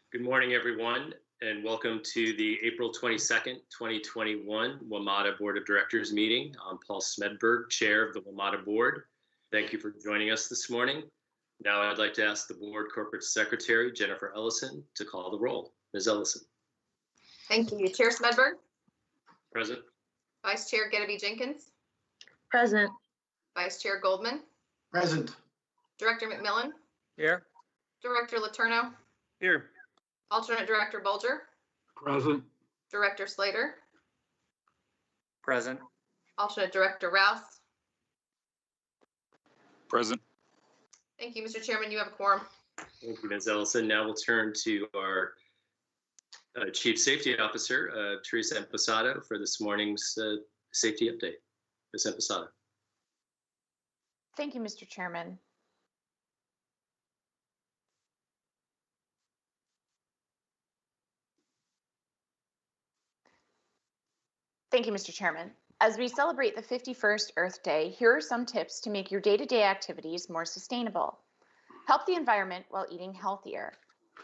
Good morning, everyone, and welcome to the April 22nd, 2021 WMATA Board of Directors meeting. I'm Paul Smedberg, Chair of the WMATA Board. Thank you for joining us this morning. Now I'd like to ask the Board Corporate Secretary, Jennifer Ellison, to call the roll. Ms. Ellison. Thank you. Chair Smedberg. Present. Vice Chair Genevieve Jenkins. Present. Vice Chair Goldman. Present. Director McMillan. Here. Director Letourneau. Here. Alternate Director Bulger. Present. Director Slater. Present. Alternate Director Rouse. Present. Thank you, Mr. Chairman. You have a quorum. Thank you, Ms. Ellison. Now we'll turn to our Chief Safety Officer, Teresa Imposado, for this morning's safety update. Ms. Imposado. Thank you, Mr. Chairman. Thank you, Mr. Chairman. As we celebrate the 51st Earth Day, here are some tips to make your day-to-day activities more sustainable. Help the environment while eating healthier.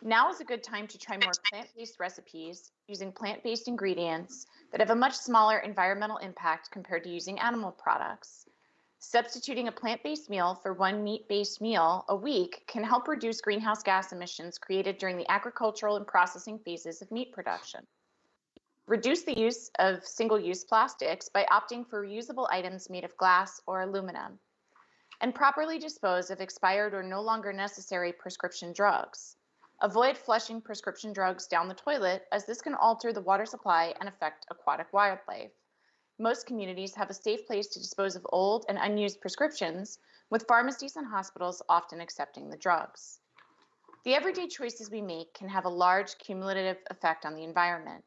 Now is a good time to try more plant-based recipes using plant-based ingredients that have a much smaller environmental impact compared to using animal products. Substituting a plant-based meal for one meat-based meal a week can help reduce greenhouse gas emissions created during the agricultural and processing phases of meat production. Reduce the use of single-use plastics by opting for reusable items made of glass or aluminum. And properly dispose of expired or no longer necessary prescription drugs. Avoid flushing prescription drugs down the toilet, as this can alter the water supply and affect aquatic wildlife. Most communities have a safe place to dispose of old and unused prescriptions, with pharmacies and hospitals often accepting the drugs. The everyday choices we make can have a large cumulative effect on the environment.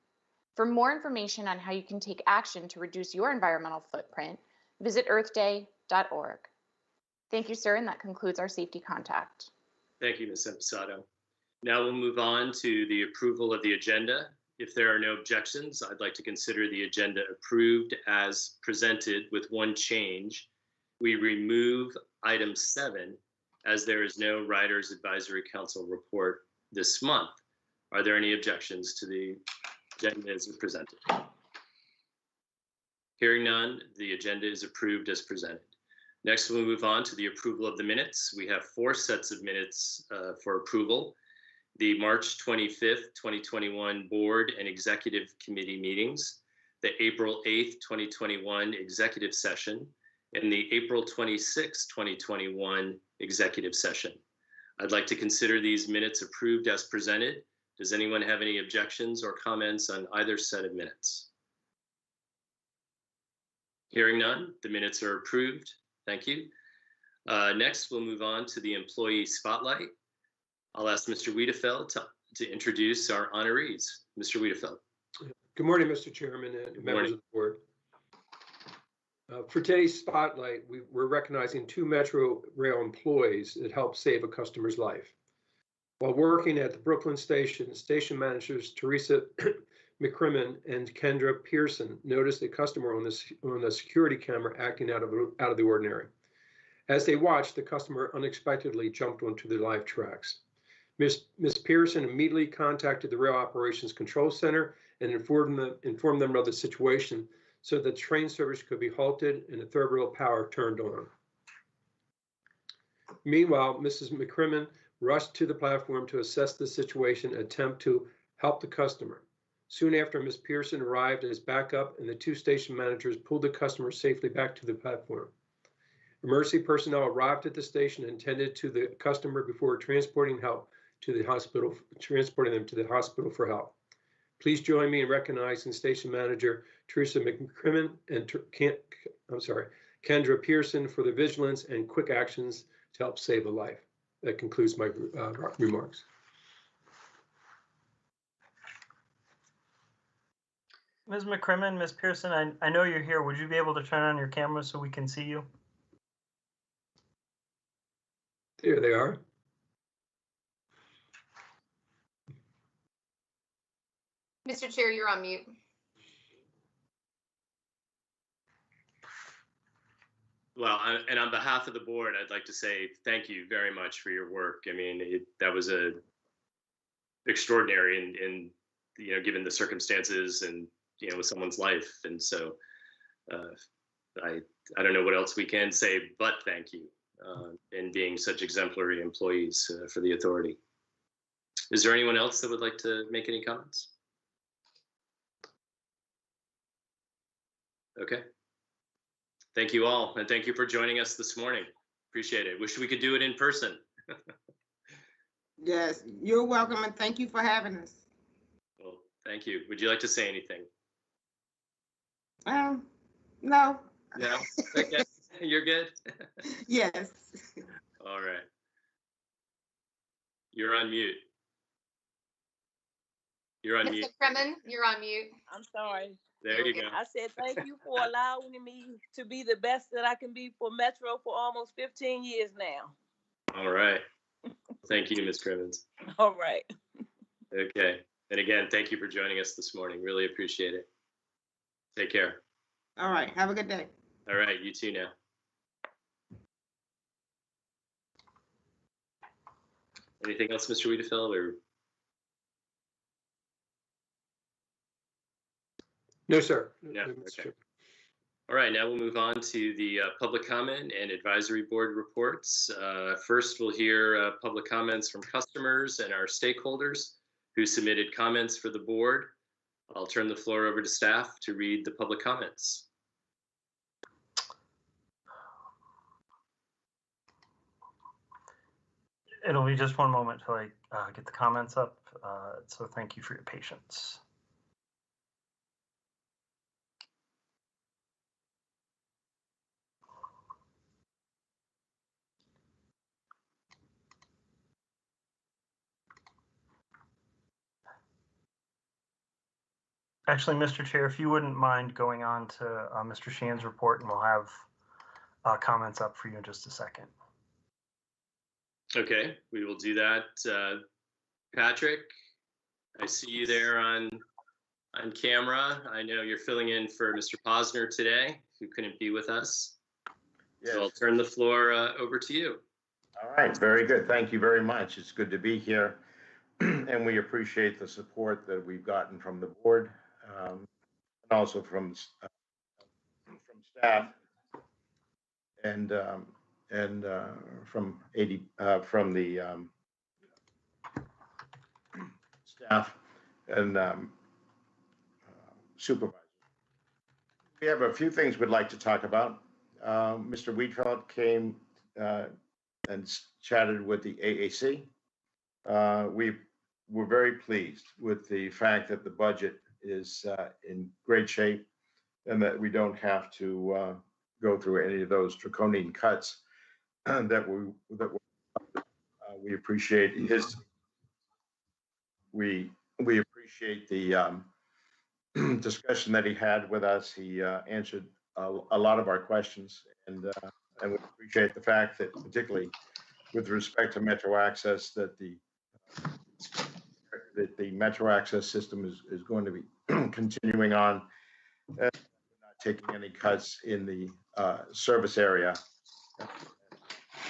For more information on how you can take action to reduce your environmental footprint, visit earthday.org. Thank you, sir, and that concludes our safety contact. Thank you, Ms. Imposado. Now we'll move on to the approval of the agenda. If there are no objections, I'd like to consider the agenda approved as presented with one change. We remove item 7 as there is no Riders Advisory Council report this month. Are there any objections to the agenda as presented? Hearing none, the agenda is approved as presented. Next, we'll move on to the approval of the minutes. We have 4 sets of minutes for approval. The March 25th, 2021 Board and Executive Committee meetings, the April 8th, 2021 Executive Session, and the April 26th, 2021 Executive Session. I'd like to consider these minutes approved as presented. Does anyone have any objections or comments on either set of minutes? Hearing none, the minutes are approved. Thank you. Next, we'll move on to the employee spotlight. I'll ask Mr. Wiedefeld to introduce our honorees. Mr. Wiedefeld. Good morning, Mr. Chairman and members of the board. For today's spotlight, we're recognizing 2 Metro Rail employees that helped save a customer's life. While working at the Brooklyn station, station managers Teresa McCrimmon and Kendra Pearson noticed a customer on the security camera acting out of the ordinary. As they watched, the customer unexpectedly jumped onto the live tracks. Ms. Pearson immediately contacted the Rail Operations Control Center and informed them of the situation so that train service could be halted and the third rail power turned on. Meanwhile, Mrs. McCrimmon rushed to the platform to assess the situation and attempt to help the customer. Soon after, Ms. Pearson arrived as backup and the 2 station managers pulled the customer safely back to the platform. Emergency personnel arrived at the station and tended to the customer before transporting them to the hospital for help. Please join me in recognizing Station Manager Teresa McCrimmon and Kendra Pearson for their vigilance and quick actions to help save a life. That concludes my remarks. Ms. McCrimmon, Ms. Pearson, I know you're here. Would you be able to turn on your camera so we can see you? There they are. Mr. Chair, you're on mute. Well, and on behalf of the board, I'd like to say thank you very much for your work. I mean, that was a extraordinary in given the circumstances and with someone's life. And so I don't know what else we can say but thank you, and being such exemplary employees for the authority. Is there anyone else that would like to make any comments? Okay. Thank you all, and thank you for joining us this morning. Appreciate it. Wish we could do it in person. Yes, you're welcome, and thank you for having us. Well, thank you. Would you like to say anything? No. No? Okay. You're good? Yes. All right. You're on mute. You're on mute. Mr. Kremen, you're on mute. I'm sorry. There you go. I said thank you for allowing me to be the best that I can be for Metro for almost 15 years now. All right. Thank you, Ms. Crimmins. All right. Okay. And again, thank you for joining us this morning. Really appreciate it. Take care. All right. Have a good day. All right. You too now. Anything else, Mr. Wiedefeld, or? No, sir. No, Mr. okay. Chairman. All right, now we'll move on to the public comment and advisory board reports. First, we'll hear public comments from customers and our stakeholders who submitted comments for the board. I'll turn the floor over to staff to read the public comments. It'll be just one moment till I get the comments up. So thank you for your patience. Actually, Mr. Chair, if you wouldn't mind going on to Mr. Sheehan's report, and we'll have comments up for you in just a second. Okay, we will do that. Patrick, I see you there on camera. I know you're filling in for Mr. Posner today, who couldn't be with us. Yes. So I'll turn the floor over to you. All right, very good. Thank you very much. It's good to be here. And we appreciate the support that we've gotten from the board, and also from staff and from the staff and supervisors. We have a few things we'd like to talk about. Mr. Wiedefeld came and chatted with the AAC. We're very pleased with the fact that the budget is in great shape and that we don't have to go through any of those draconian cuts that we appreciate we appreciate the discussion that he had with us. He answered a lot of our questions, and we appreciate the fact that, particularly with respect to Metro Access, that the Metro Access system is going to be continuing on, not taking any cuts in the service area.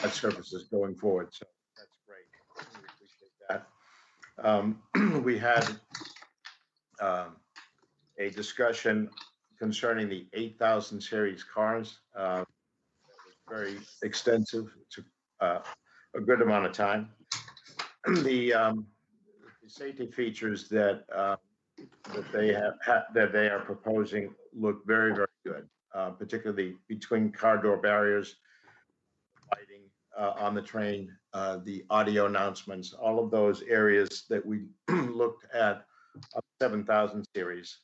That services going forward, so that's great. We appreciate that. We had a discussion concerning the 8000 series cars. That was very extensive. It took a good amount of time. The safety features that they are proposing look very, very good, particularly between car door barriers, lighting on the train, the audio announcements, all of those areas that we looked at 7000 series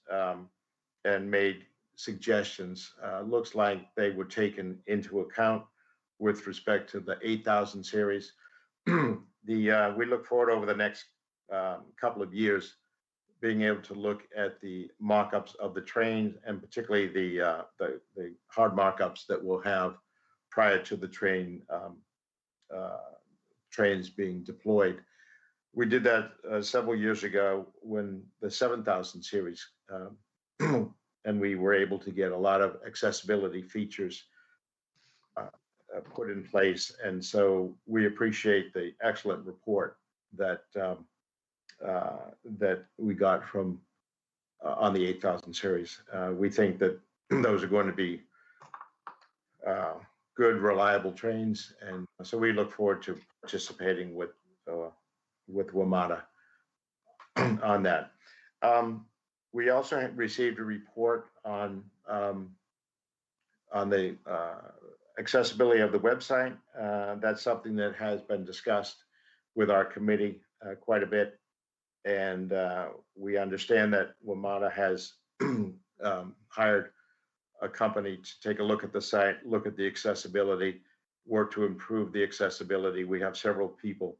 and made suggestions. Looks like they were taken into account with respect to the 8000 series. We look forward over the next couple of years being able to look at the mock-ups of the trains, and particularly the hard mock-ups that we'll have prior to the trains being deployed. We did that several years ago when the 7000 series, and we were able to get a lot of accessibility features put in place. And so we appreciate the excellent report that that we got from on the 8000 series. We think that those are going to be good, reliable trains, and so we look forward to participating with WMATA on that. We also received a report on the accessibility of the website. That's something that has been discussed with our committee quite a bit, and we understand that WMATA has hired a company to take a look at the site, look at the accessibility, work to improve the accessibility. We have several people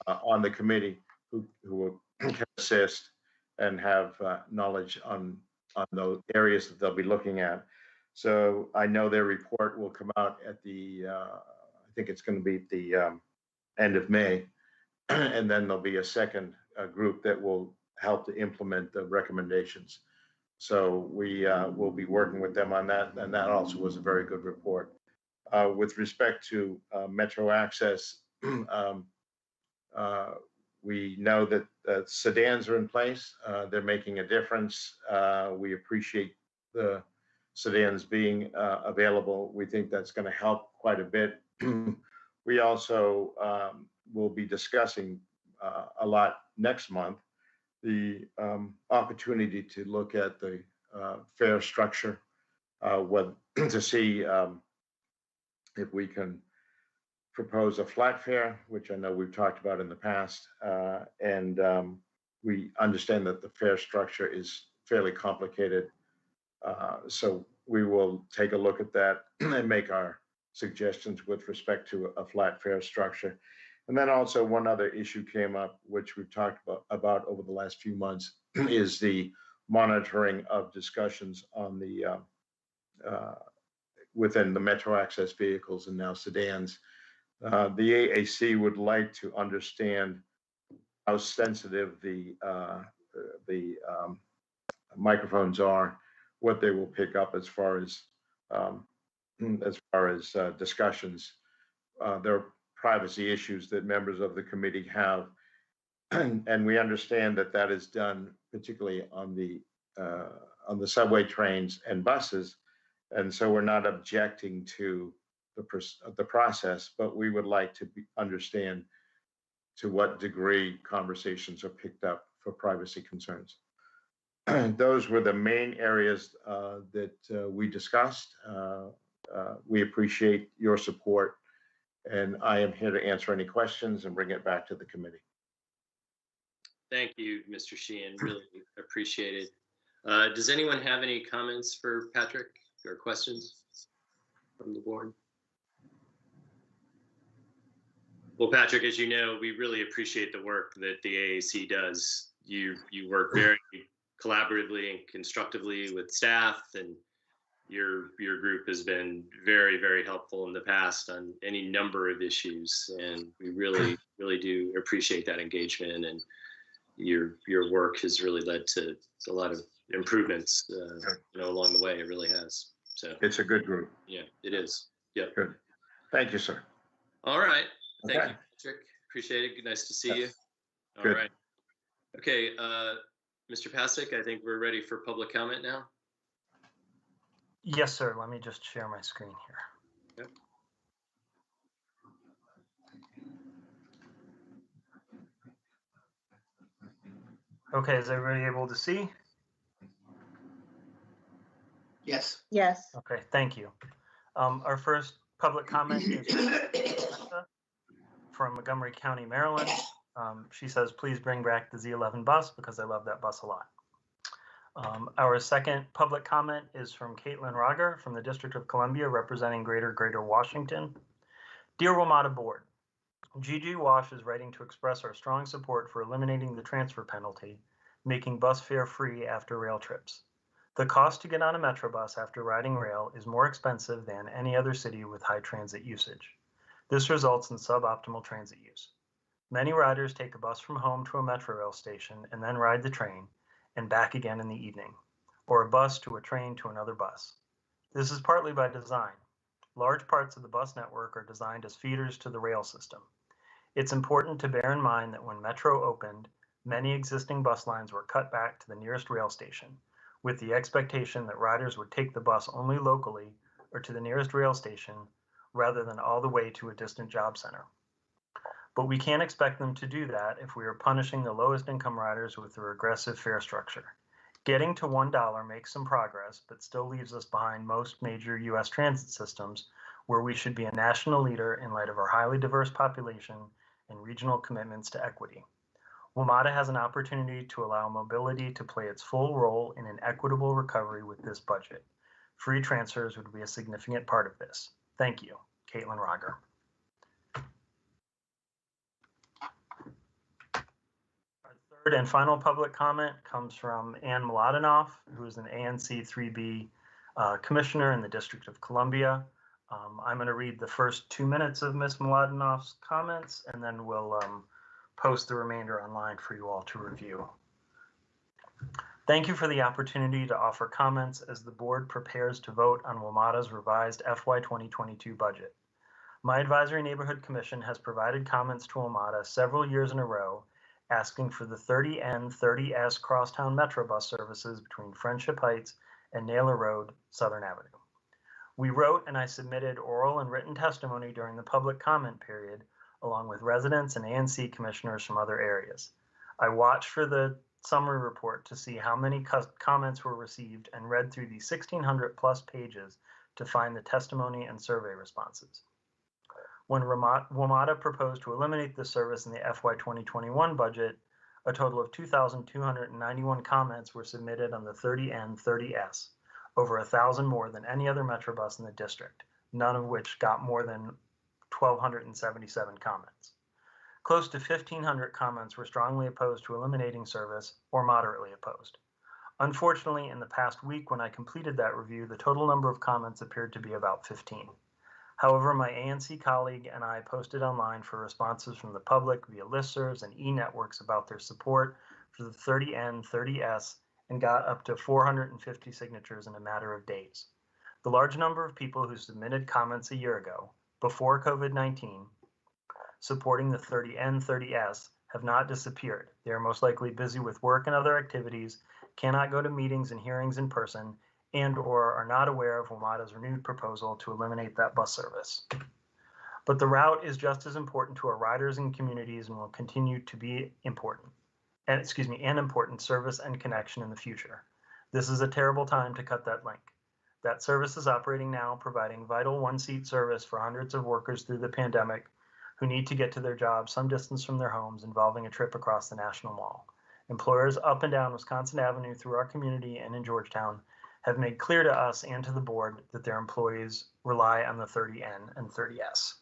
on the committee who can assist and have knowledge on those areas that they'll be looking at. So I know their report will come out at the, I think it's going to be the end of May. And then there'll be a second group that will help to implement the recommendations. So we will be working with them on that. And that also was a very good report. With respect to Metro Access, we know that sedans are in place. They're making a difference. We appreciate the sedans being available. We think that's going to help quite a bit. We also will be discussing a lot next month the opportunity to look at the fare structure, to see if we can propose a flat fare, which I know we've talked about in the past, and we understand that the fare structure is fairly complicated. So we will take a look at that and make our suggestions with respect to a flat fare structure. And then also one other issue came up, which we've talked about over the last few months, is the monitoring of discussions on the within the Metro Access vehicles and now sedans. The AAC would like to understand how sensitive the microphones are, what they will pick up as far as discussions. There are privacy issues that members of the committee have, and we understand that that is done particularly on the subway trains and buses, and so we're not objecting to the process, but we would like to understand to what degree conversations are picked up for privacy concerns. Those were the main areas that we discussed. We appreciate your support, and I am here to answer any questions and bring it back to the committee. Thank you, Mr. Sheehan. Really appreciate it. Does anyone have any comments for Patrick or questions from the board? Well, Patrick, as you know, we really appreciate the work that the AAC does. You work very collaboratively and constructively with staff, and your group has been very, very helpful in the past on any number of issues, and we really, really do appreciate that engagement, and your work has really led to a lot of improvements along the way. It really has. So it's a good group. Yeah, it is. Yep. Good. Thank you, sir. All right. Thank Okay. you, Patrick. Appreciate it. Nice to see you. All Good. right. Okay, Mr. Pasek, I think we're ready for public comment now. Yes, sir. Let me just share my screen here. Yep. Okay, is everybody able to see? Yes. Yes. Okay, thank you. Our first public comment is from Montgomery County, Maryland. She says, please bring back the Z11 bus because I love that bus a lot. Our second public comment is from Caitlin Roger from the District of Columbia, representing Greater Washington. Dear WMATA Board, GG Wash is writing to express our strong support for eliminating the transfer penalty, making bus fare free after rail trips. The cost to get on a Metro bus after riding rail is more expensive than any other city with high transit usage. This results in suboptimal transit use. Many riders take a bus from home to a Metro rail station and then ride the train and back again in the evening, or a bus to a train to another bus. This is partly by design. Large parts of the bus network are designed as feeders to the rail system. It's important to bear in mind that when Metro opened, many existing bus lines were cut back to the nearest rail station, with the expectation that riders would take the bus only locally or to the nearest rail station rather than all the way to a distant job center. But we can't expect them to do that if we are punishing the lowest income riders with a regressive fare structure. Getting to $1 makes some progress, but still leaves us behind most major US transit systems where we should be a national leader in light of our highly diverse population and regional commitments to equity. WMATA has an opportunity to allow mobility to play its full role in an equitable recovery with this budget. Free transfers would be a significant part of this. Thank you, Caitlin Roger. Our third and final public comment comes from Ann Mladenoff, who is an ANC 3B commissioner in the District of Columbia. I'm going to read the first 2 minutes of Ms. Mladenoff's comments, and then we'll post the remainder online for you all to review. Thank you for the opportunity to offer comments as the board prepares to vote on WMATA's revised FY 2022 budget. My Advisory Neighborhood Commission has provided comments to WMATA several years in a row, asking for the 30N 30S Crosstown Metro bus services between Friendship Heights and Naylor Road, Southern Avenue. We wrote and I submitted oral and written testimony during the public comment period, along with residents and ANC commissioners from other areas. I watched for the summary report to see how many comments were received and read through the 1,600 plus pages to find the testimony and survey responses. When WMATA proposed to eliminate this service in the FY 2021 budget, a total of 2,291 comments were submitted on the 30N 30S, over 1,000 more than any other Metrobus in the district, none of which got more than 1,277 comments. Close to 1,500 comments were strongly opposed to eliminating service or moderately opposed. Unfortunately, in the past week when I completed that review, the total number of comments appeared to be about 15. However, my ANC colleague and I posted online for responses from the public via listservs and e-networks about their support for the 30N 30S and got up to 450 signatures in a matter of days. The large number of people who submitted comments a year ago, before COVID-19, supporting the 30N 30S have not disappeared. They are most likely busy with work and other activities, cannot go to meetings and hearings in person, and or are not aware of WMATA's renewed proposal to eliminate that bus service. But the route is just as important to our riders and communities and will continue to be important. An important service and connection in the future. This is a terrible time to cut that link. That service is operating now, providing vital one-seat service for hundreds of workers through the pandemic who need to get to their jobs some distance from their homes, involving a trip across the National Mall. Employers up and down Wisconsin Avenue through our community and in Georgetown have made clear to us and to the board that their employees rely on the 30N and 30S.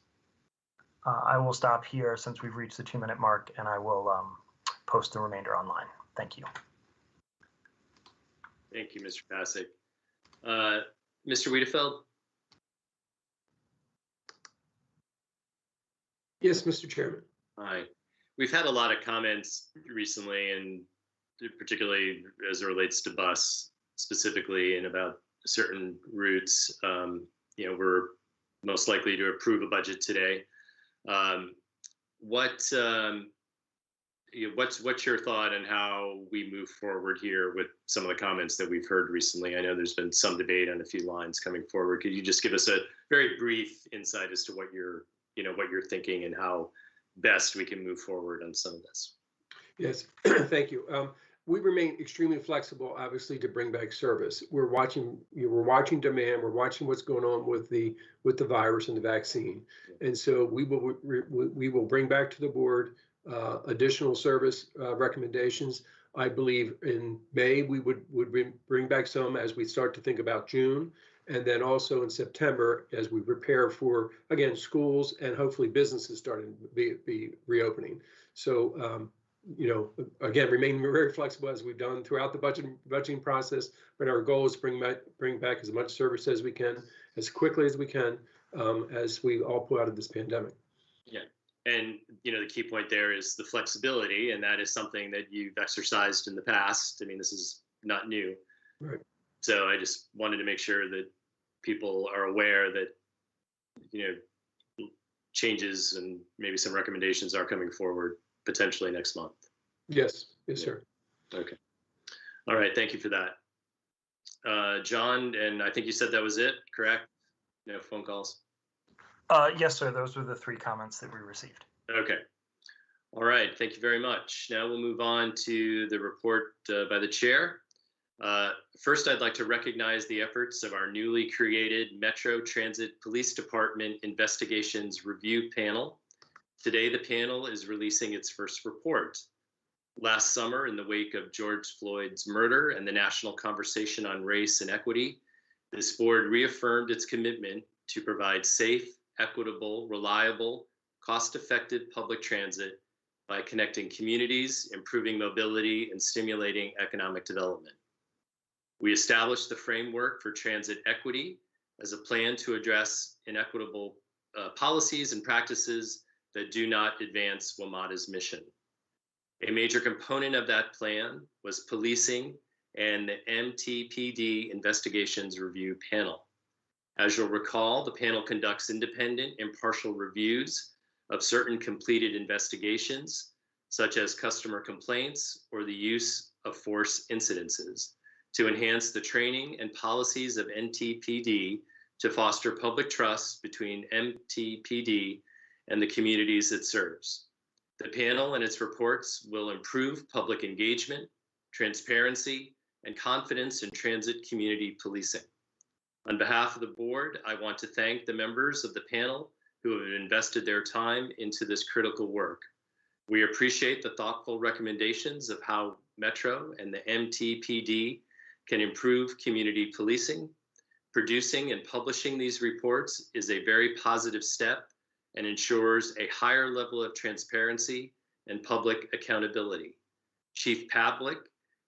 I will stop here since we've reached the 2-minute mark, and I will post the remainder online. Thank you. Thank you, Mr. Pasek. Mr. Wiedefeld? Yes, Mr. Chairman. Hi. We've had a lot of comments recently, and particularly as it relates to bus specifically and about certain routes. We're most likely to approve a budget today. What's your thought on how we move forward here with some of the comments that we've heard recently? I know there's been some debate on a few lines coming forward. Could you just give us a very brief insight as to what you're thinking and how best we can move forward on some of this? Yes, thank you. We remain extremely flexible, obviously, to bring back service. We're watching demand. We're watching what's going on with the virus and the vaccine, and so we will bring back to the board additional service recommendations. I believe in May we would bring back some as we start to think about June, and then also in September as we prepare for, again, schools and hopefully businesses starting to be reopening. So again, remain very flexible as we've done throughout the budgeting process. But our goal is to bring back as much service as we can, as quickly as we can, as we all pull out of this pandemic. Yeah. And, the key point there is the flexibility, and that is something that you've exercised in the past. I mean, this is not new. Right. So I just wanted to make sure that people are aware that, changes and maybe some recommendations are coming forward potentially next month. Yes, yes, sir. Okay. All right, thank you for that. John, and I think you said that was it, correct? No phone calls? Yes, sir. Those were the 3 comments that we received. Okay. All right, thank you very much. Now we'll move on to the report by the chair. First, I'd like to recognize the efforts of our newly created Metro Transit Police Department Investigations Review Panel. Today, the panel is releasing its first report. Last summer, in the wake of George Floyd's murder and the national conversation on race and equity, this board reaffirmed its commitment to provide safe, equitable, reliable, cost-effective public transit by connecting communities, improving mobility, and stimulating economic development. We established the framework for transit equity as a plan to address inequitable policies and practices that do not advance WMATA's mission. A major component of that plan was policing and the MTPD Investigations Review Panel. As you'll recall, the panel conducts independent, impartial reviews of certain completed investigations, such as customer complaints or the use of force incidences, to enhance the training and policies of MTPD to foster public trust between MTPD and the communities it serves. The panel and its reports will improve public engagement, transparency, and confidence in transit community policing. On behalf of the board, I want to thank the members of the panel who have invested their time into this critical work. We appreciate the thoughtful recommendations of how Metro and the MTPD can improve community policing. Producing and publishing these reports is a very positive step and ensures a higher level of transparency and public accountability. Chief Pavlik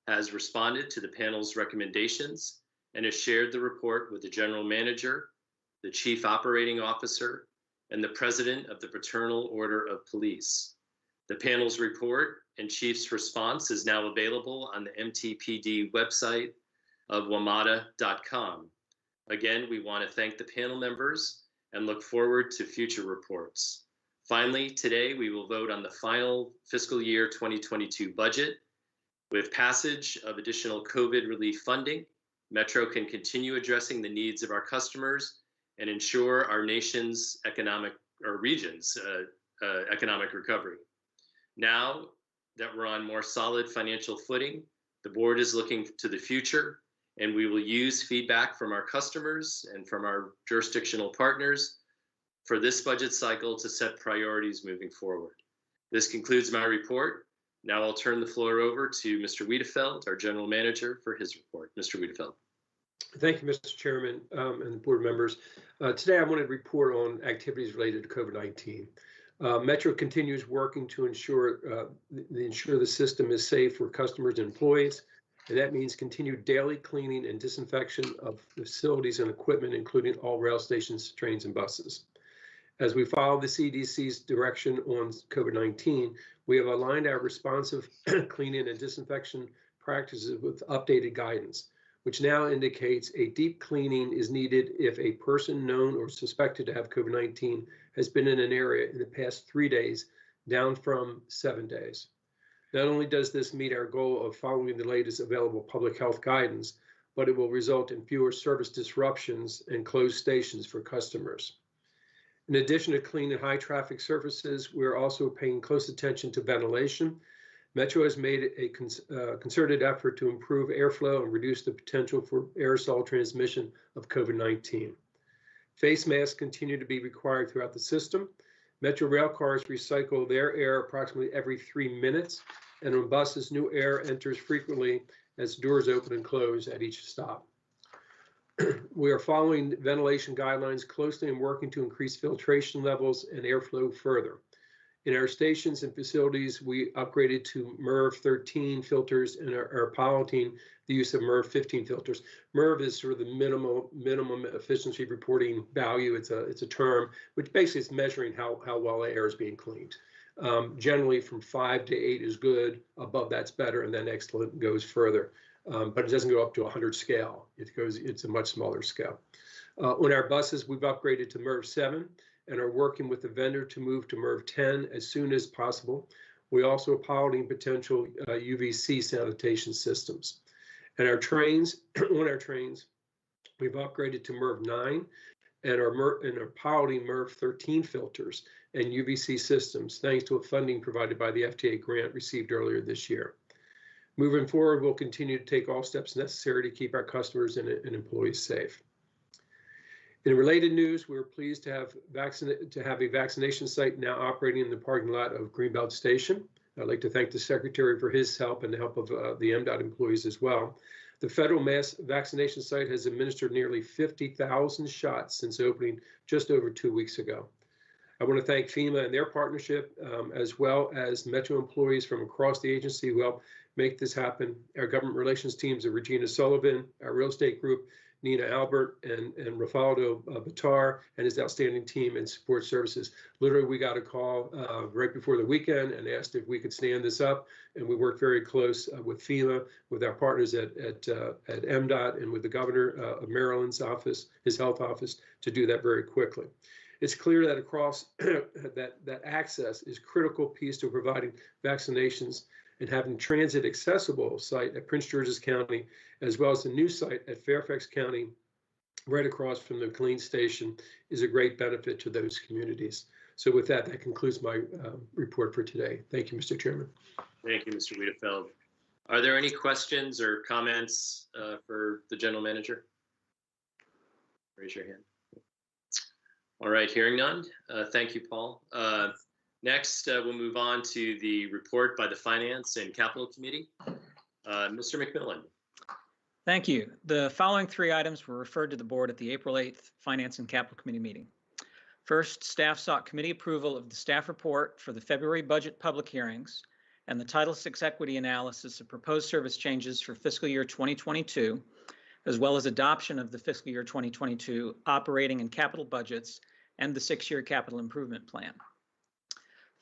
has responded to the panel's recommendations and has shared the report with the general manager, the chief operating officer, and the president of the Fraternal Order of Police. The panel's report and chief's response is now available on the MTPD website of WMATA.com. Again, we want to thank the panel members and look forward to future reports. Finally, today we will vote on the final fiscal year 2022 budget. With passage of additional COVID relief funding, Metro can continue addressing the needs of our customers and ensure our nation's region's economic recovery. Now that we're on more solid financial footing, the board is looking to the future, and we will use feedback from our customers and from our jurisdictional partners for this budget cycle to set priorities moving forward. This concludes my report. Now I'll turn the floor over to Mr. Wiedefeld, our general manager, for his report. Mr. Wiedefeld. Thank you, Mr. Chairman, and the board members. Today I wanted to report on activities related to COVID-19. Metro continues working to ensure the system is safe for customers and employees, and that means continued daily cleaning and disinfection of facilities and equipment, including all rail stations, trains, and buses. As we follow the CDC's direction on COVID-19, we have aligned our responsive cleaning and disinfection practices with updated guidance, which now indicates a deep cleaning is needed if a person known or suspected to have COVID-19 has been in an area in the past 3 days, down from 7 days. Not only does this meet our goal of following the latest available public health guidance, but it will result in fewer service disruptions and closed stations for customers. In addition to clean and high traffic surfaces, we're also paying close attention to ventilation. Metro has made a concerted effort to improve airflow and reduce the potential for aerosol transmission of COVID-19. Face masks continue to be required throughout the system. Metro rail cars recycle their air approximately every 3 minutes, and on buses, new air enters frequently as doors open and close at each stop. We are following ventilation guidelines closely and working to increase filtration levels and airflow further. In our stations and facilities, we upgraded to MERV 13 filters and are piloting the use of MERV 15 filters. MERV is sort of the minimum efficiency reporting value. It's a term which basically is measuring how well the air is being cleaned. Generally, from 5 to 8 is good. Above that's better, and then excellent goes further. But it doesn't go up to 100 scale. It's a much smaller scale. On our buses, we've upgraded to MERV 7 and are working with the vendor to move to MERV 10 as soon as possible. We also are piloting potential UVC sanitation systems. And our trains, on our trains, we've upgraded to MERV 9 and are piloting MERV 13 filters and UVC systems, thanks to a funding provided by the FTA grant received earlier this year. Moving forward, we'll continue to take all steps necessary to keep our customers and employees safe. In related news, we're pleased to have a vaccination site now operating in the parking lot of Greenbelt Station. I'd like to thank the Secretary for his help and the help of the MDOT employees as well. The federal mass vaccination site has administered nearly 50,000 shots since opening just over 2 weeks ago. I want to thank FEMA and their partnership, as well as Metro employees from across the agency who helped make this happen. Our government relations teams of Regina Sullivan, our real estate group, Nina Albert and Rafaldo Batar and his outstanding team and support services. Literally, we got a call right before the weekend and asked if we could stand this up. And we worked very close with FEMA, with our partners at MDOT and with the governor of Maryland's office, his health office, to do that very quickly. It's clear that across that access is a critical piece to providing vaccinations, and having transit accessible site at Prince George's County, as well as the new site at Fairfax County, right across from the McLean Station, is a great benefit to those communities. So with that, that concludes my report for today. Thank you, Mr. Chairman. Thank you, Mr. Wiedefeld. Are there any questions or comments for the general manager? Raise your hand. All right, hearing none. Thank you, Paul. Next, we'll move on to the report by the Finance and Capital Committee. Mr. McMillan. Thank you. The following 3 items were referred to the board at the April 8th Finance and Capital Committee meeting. First, staff sought committee approval of the staff report for the February budget public hearings and the Title VI equity analysis of proposed service changes for fiscal year 2022, as well as adoption of the fiscal year 2022 operating and capital budgets and the 6-year capital improvement plan.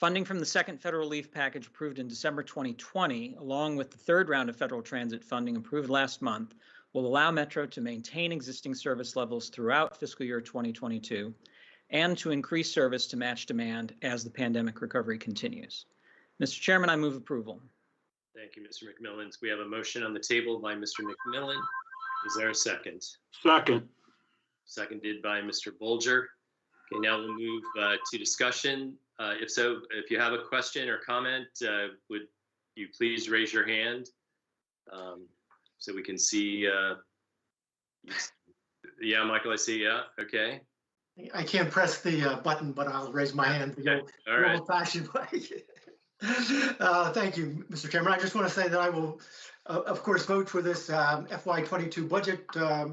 Funding from the second federal relief package approved in December 2020, along with the third round of federal transit funding approved last month, will allow Metro to maintain existing service levels throughout fiscal year 2022 and to increase service to match demand as the pandemic recovery continues. Mr. Chairman, I move approval. Thank you, Mr. McMillan. We have a motion on the table by Mr. McMillan. Is there a second? Second. Seconded by Mr. Bolger. Okay, now we'll move to discussion. If so, if you have a question or comment, would you please raise your hand so we can see? Yeah, Michael, I see. Yeah, okay. I can't press the button, but I'll raise my hand the old-fashioned way. Thank you, Mr. Chairman. I just want to say that I will, of course, vote for this FY22 budget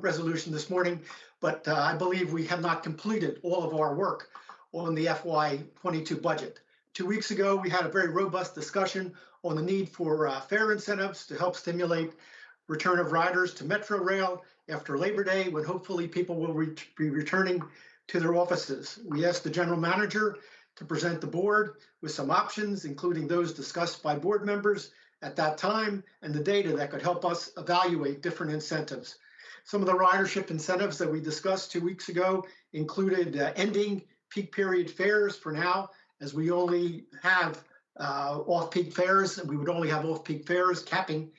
resolution this morning, but I believe we have not completed all of our work on the FY22 budget. 2 weeks ago, we had a very robust discussion on the need for fare incentives to help stimulate return of riders to Metro Rail after Labor Day, when hopefully people will be returning to their offices. We asked the general manager to present the board with some options, including those discussed by board members at that time, and the data that could help us evaluate different incentives. Some of the ridership incentives that we discussed 2 weeks ago included ending peak period fares for now, as we only have off-peak fares, and we would only have off-peak fares, capping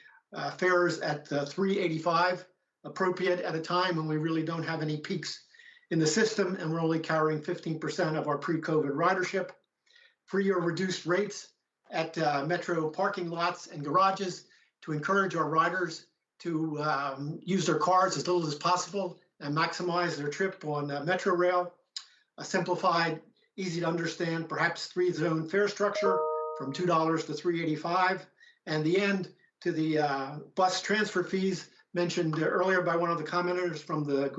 fares at $3.85 appropriate at a time when we really don't have any peaks in the system, and we're only carrying 15% of our pre-COVID ridership. Free or reduced rates at Metro parking lots and garages to encourage our riders to use their cars as little as possible and maximize their trip on Metro Rail. A simplified, easy to understand, perhaps 3-zone fare structure from $2 to $3.85, and the end to the bus transfer fees mentioned earlier by one of the commenters from the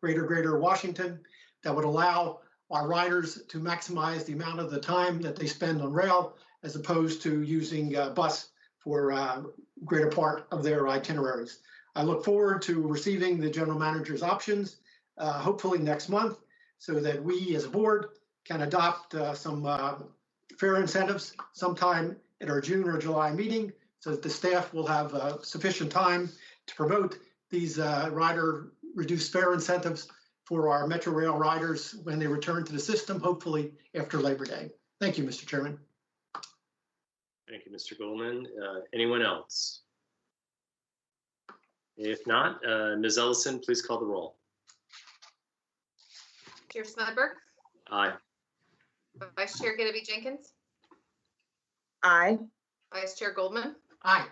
Greater Washington, that would allow our riders to maximize the amount of the time that they spend on rail as opposed to using bus for greater part of their itineraries. I look forward to receiving the general manager's options, hopefully next month, so that we as a board can adopt some fare incentives sometime at our June or July meeting, so that the staff will have sufficient time to promote these rider reduced fare incentives for our Metro Rail riders when they return to the system, hopefully after Labor Day. Thank you, Mr. Chairman. Thank you, Mr. Goldman. Anyone else? If not, Ms. Ellison, please call the roll. Chair Smedberg, Aye. Vice Chair Giddy Jenkins, Aye. Vice Chair Goldman, Aye.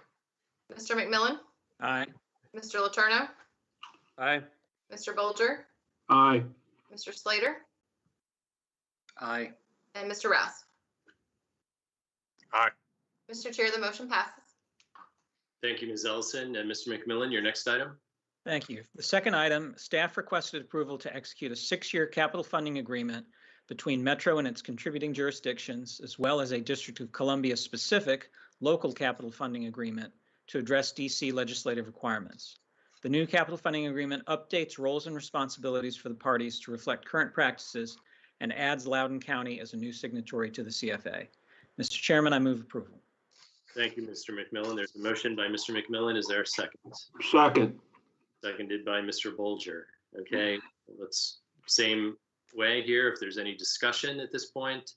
Mr. McMillan, Aye. Mr. Letourneau, Aye. Mr. Bolger, Aye. Mr. Slater, Aye. and Mr. Rouse. Aye. Mr. Chair, the motion passes. Thank you, Ms. Ellison. And Mr. McMillan, your next item? Thank you. The second item, staff requested approval to execute a 6-year capital funding agreement between Metro and its contributing jurisdictions, as well as a District of Columbia specific local capital funding agreement to address DC legislative requirements. The new capital funding agreement updates roles and responsibilities for the parties to reflect current practices and adds Loudoun County as a new signatory to the CFA. Mr. Chairman, I move approval. Thank you, Mr. McMillan. There's a motion by Mr. McMillan. Is there a second? Second. Seconded by Mr. Bolger. Okay, let's same way here. If there's any discussion at this point,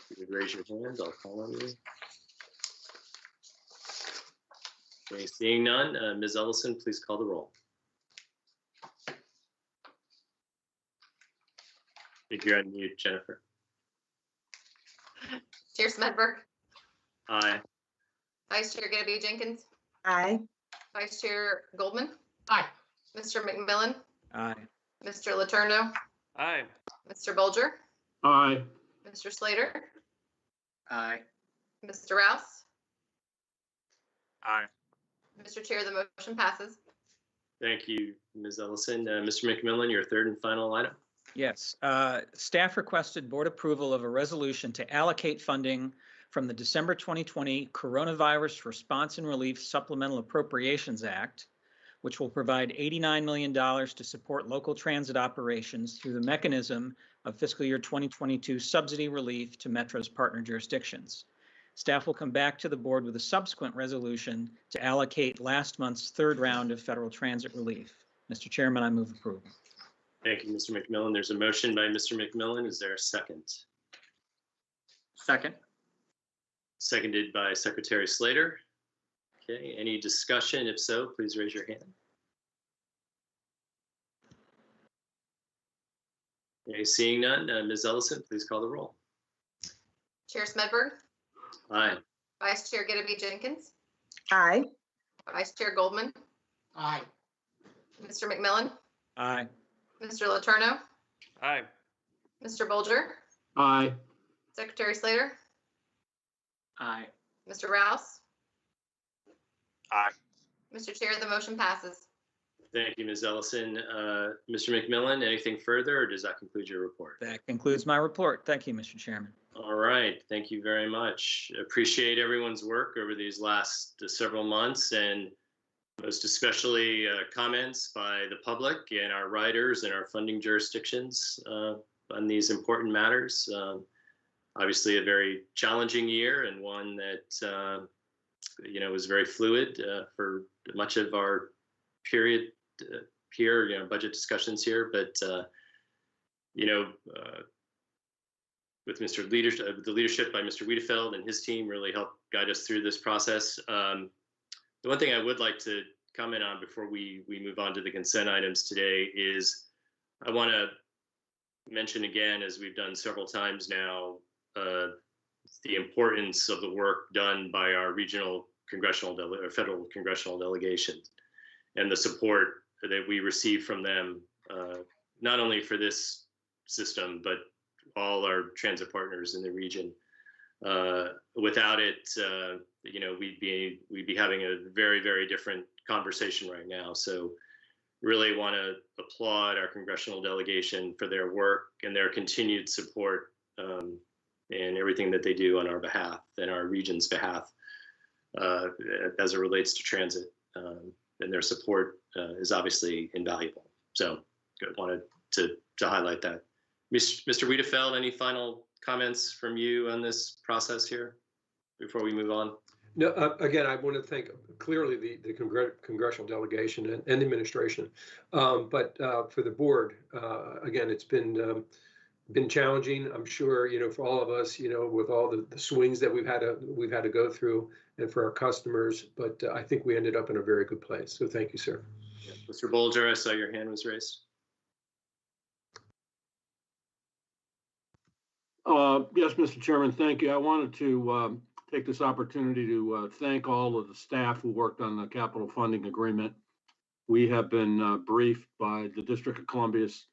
you would raise your hand. I'll call on you. Okay, seeing none, Ms. Ellison, please call the roll. I think you're on mute, Jennifer. Chair Smedberg, Aye. Vice Chair Giddy Jenkins, Aye. Vice Chair Goldman, Aye. Mr. McMillan, Aye. Mr. Letourneau, Aye. Mr. Bolger, Aye. Mr. Slater, Aye. Mr. Rouse. Aye. Mr. Chair, the motion passes. Thank you, Ms. Ellison. Mr. McMillan, your third and final item. Yes, staff requested board approval of a resolution to allocate funding from the December 2020 Coronavirus Response and Relief Supplemental Appropriations Act, which will provide $89 million to support local transit operations through the mechanism of fiscal year 2022 subsidy relief to Metro's partner jurisdictions. Staff will come back to the board with a subsequent resolution to allocate last month's third round of federal transit relief. Mr. Chairman, I move approval. Thank you, Mr. McMillan. There's a motion by Mr. McMillan. Is there a second? Second. Seconded by Secretary Slater. Okay, any discussion? If so, please raise your hand. Okay, seeing none, Ms. Ellison, please call the roll. Chair Smedberg, Aye. Vice Chair Giddy Jenkins, Aye. Vice Chair Goldman, Aye. Mr. McMillan, Aye. Mr. Letourneau, Aye. Mr. Bolger, Aye. Secretary Slater, Aye. Mr. Rouse. Aye. Mr. Chair, the motion passes. Thank you, Ms. Ellison. Mr. McMillan, anything further, or does that conclude your report? That concludes my report. Thank you, Mr. Chairman. All right, thank you very much. Appreciate everyone's work over these last several months, and most especially comments by the public and our writers and our funding jurisdictions on these important matters. Obviously, a very challenging year, and one that was very fluid for much of our period here, budget discussions here, but with the leadership by Mr. Wiedefeld and his team really helped guide us through this process. The one thing I would like to comment on before we move on to the consent items today is I want to mention again, as we've done several times now, the importance of the work done by our regional federal congressional delegations and the support that we receive from them, not only for this system, but all our transit partners in the region. Without it, we'd be having a very, very different conversation right now. So really want to applaud our congressional delegation for their work and their continued support and everything that they do on our behalf and our region's behalf as it relates to transit. And their support is obviously invaluable. So wanted to highlight that. Mr. Wiedefeld, any final comments from you on this process here before we move on? No, again, I want to thank clearly the congressional delegation and the administration, but for the board, again, it's been been challenging, I'm sure, for all of us, with all the swings that we've had to go through and for our customers, but I think we ended up in a very good place. So thank you, sir. Yeah. Mr. Bolger, I saw your hand was raised. Yes, Mr. Chairman, thank you. I wanted to take this opportunity to thank all of the staff who worked on the capital funding agreement. We have been briefed by the District of Columbia's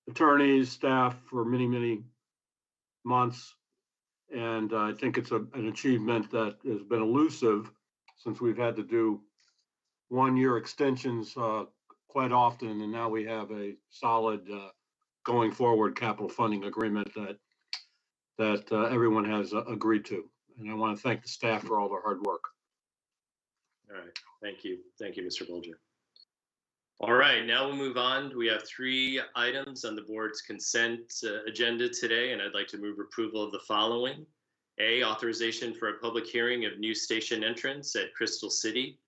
attorneys, staff for many, many months. And I think it's an achievement that has been elusive since we've had to do one-year extensions quite often. And now we have a solid going forward capital funding agreement that everyone has agreed to. And I want to thank the staff for all their hard work. All right, thank you. Thank you, Mr. Bolger. All right, now we'll move on. We have 3 items on the board's consent agenda today, and I'd like to move approval of the following. A, authorization for a public hearing of new station entrance at Crystal City.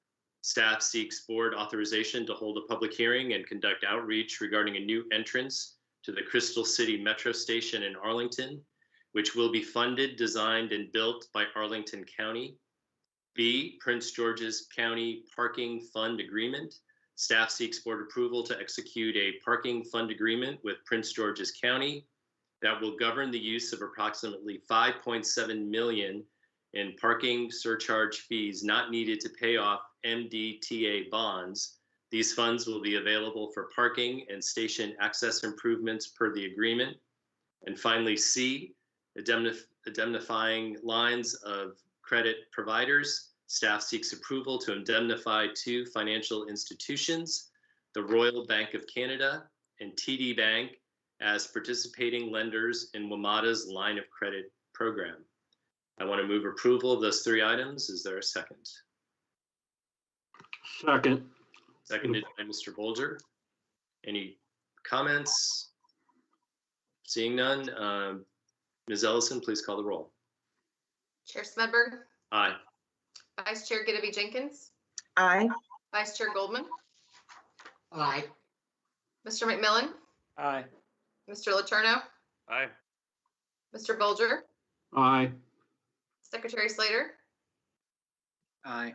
Staff seeks board authorization to hold a public hearing and conduct outreach regarding a new entrance to the Crystal City Metro Station in Arlington, which will be funded, designed, and built by Arlington County. B, Prince George's County Parking Fund Agreement. Staff seeks board approval to execute a parking fund agreement with Prince George's County that will govern the use of approximately $5.7 million in parking surcharge fees not needed to pay off MDTA bonds. These funds will be available for parking and station access improvements per the agreement. And finally, C, indemnifying lines of credit providers. Staff seeks approval to indemnify 2 financial institutions, the Royal Bank of Canada and TD Bank, as participating lenders in WMATA's line of credit program. I want to move approval of those 3 items. Is there a second? Second. Seconded by Mr. Bolger. Any comments? Seeing none, Ms. Ellison, please call the roll. Chair Smedberg, Aye. Vice Chair Giddy Jenkins, Aye. Vice Chair Goldman, Aye. Mr. McMillan, Aye. Mr. Letourneau, Aye. Mr. Bolger, Aye. Secretary Slater, Aye.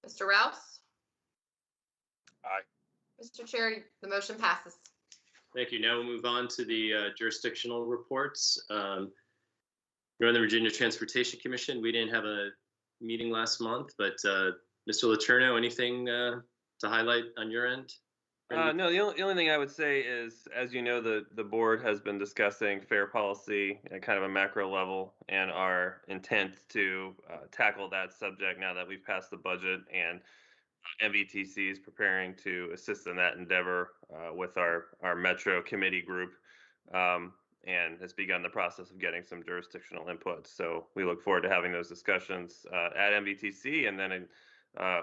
Mr. Rouse. Aye. Mr. Chair, the motion passes. Thank you. Now we'll move on to the jurisdictional reports. Northern Virginia Transportation Commission, we didn't have a meeting last month, but Mr. Letourneau, anything to highlight on your end? No, the only thing I would say is, as you know, the board has been discussing fare policy at kind of a macro level, and our intent to tackle that subject now that we've passed the budget, and MVTC is preparing to assist in that endeavor with our Metro committee group, and has begun the process of getting some jurisdictional input. So we look forward to having those discussions at MVTC and then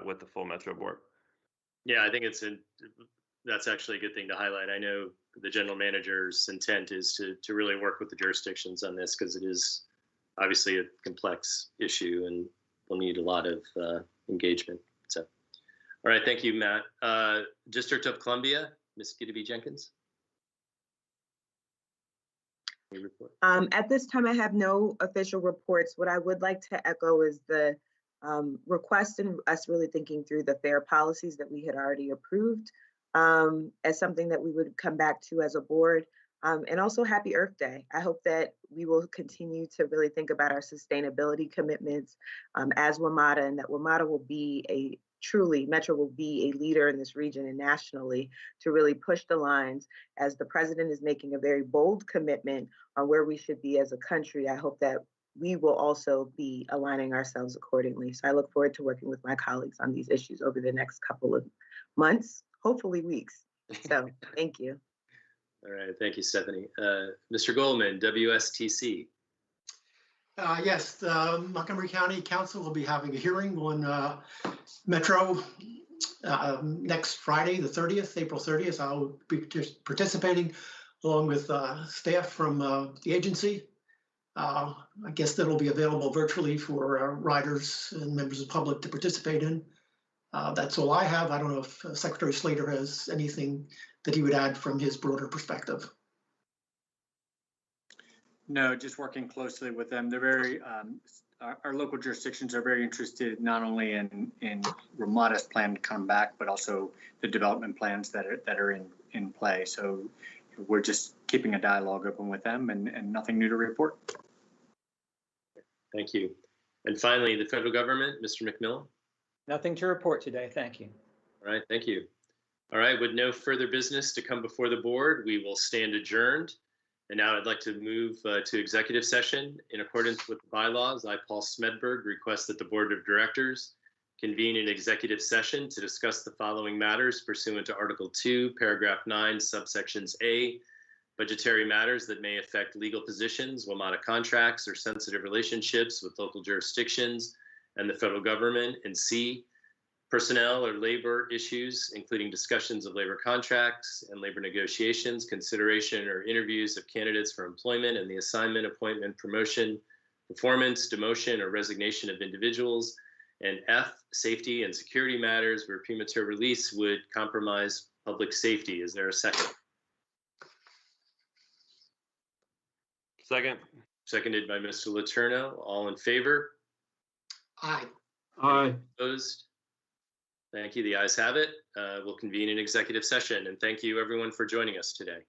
with the full Metro board. Yeah, I think that's actually a good thing to highlight. I know the general manager's intent is to really work with the jurisdictions on this, because it is obviously a complex issue and will need a lot of engagement. So, all right, thank you, Matt. District of Columbia, Ms. Giddy Jenkins. Report. At this time, I have no official reports. What I would like to echo is the request and us really thinking through the fare policies that we had already approved as something that we would come back to as a board. And also Happy Earth Day. I hope that we will continue to really think about our sustainability commitments as WMATA, and that WMATA will be Metro will be a leader in this region and nationally to really push the lines. As the president is making a very bold commitment on where we should be as a country, I hope that we will also be aligning ourselves accordingly. So I look forward to working with my colleagues on these issues over the next couple of months, hopefully weeks. So thank you. All right, thank you, Stephanie. Mr. Goldman, WSTC. Yes, the Montgomery County Council will be having a hearing on Metro next Friday, the 30th, April 30th. I'll be participating along with staff from the agency. I guess that'll be available virtually for riders and members of the public to participate in. That's all I have. I don't know if Secretary Slater has anything that he would add from his broader perspective. No, just working closely with them. They're very, our local jurisdictions are very interested not only in Ramada's plan to come back, but also the development plans that are in play. So we're just keeping a dialogue open with them and nothing new to report. Thank you. And finally, the federal government, Mr. McMillan. Nothing to report today. Thank you. All right, thank you. All right, with no further business to come before the board, we will stand adjourned. And now I'd like to move to executive session. In accordance with the bylaws, I, Paul Smedberg, request that the Board of Directors convene an executive session to discuss the following matters pursuant to Article 2, Paragraph 9, subsections A, budgetary matters that may affect legal positions, WMATA contracts, or sensitive relationships with local jurisdictions and the federal government, and C, personnel or labor issues, including discussions of labor contracts and labor negotiations, consideration or interviews of candidates for employment, and the assignment, appointment, promotion, performance, demotion, or resignation of individuals. And F, safety and security matters where premature release would compromise public safety. Is there a second? Second. Seconded by Mr. Letourneau. All in favor? Aye. Aye. Opposed? Thank you. The ayes have it. We'll convene an executive session, and thank you everyone for joining us today.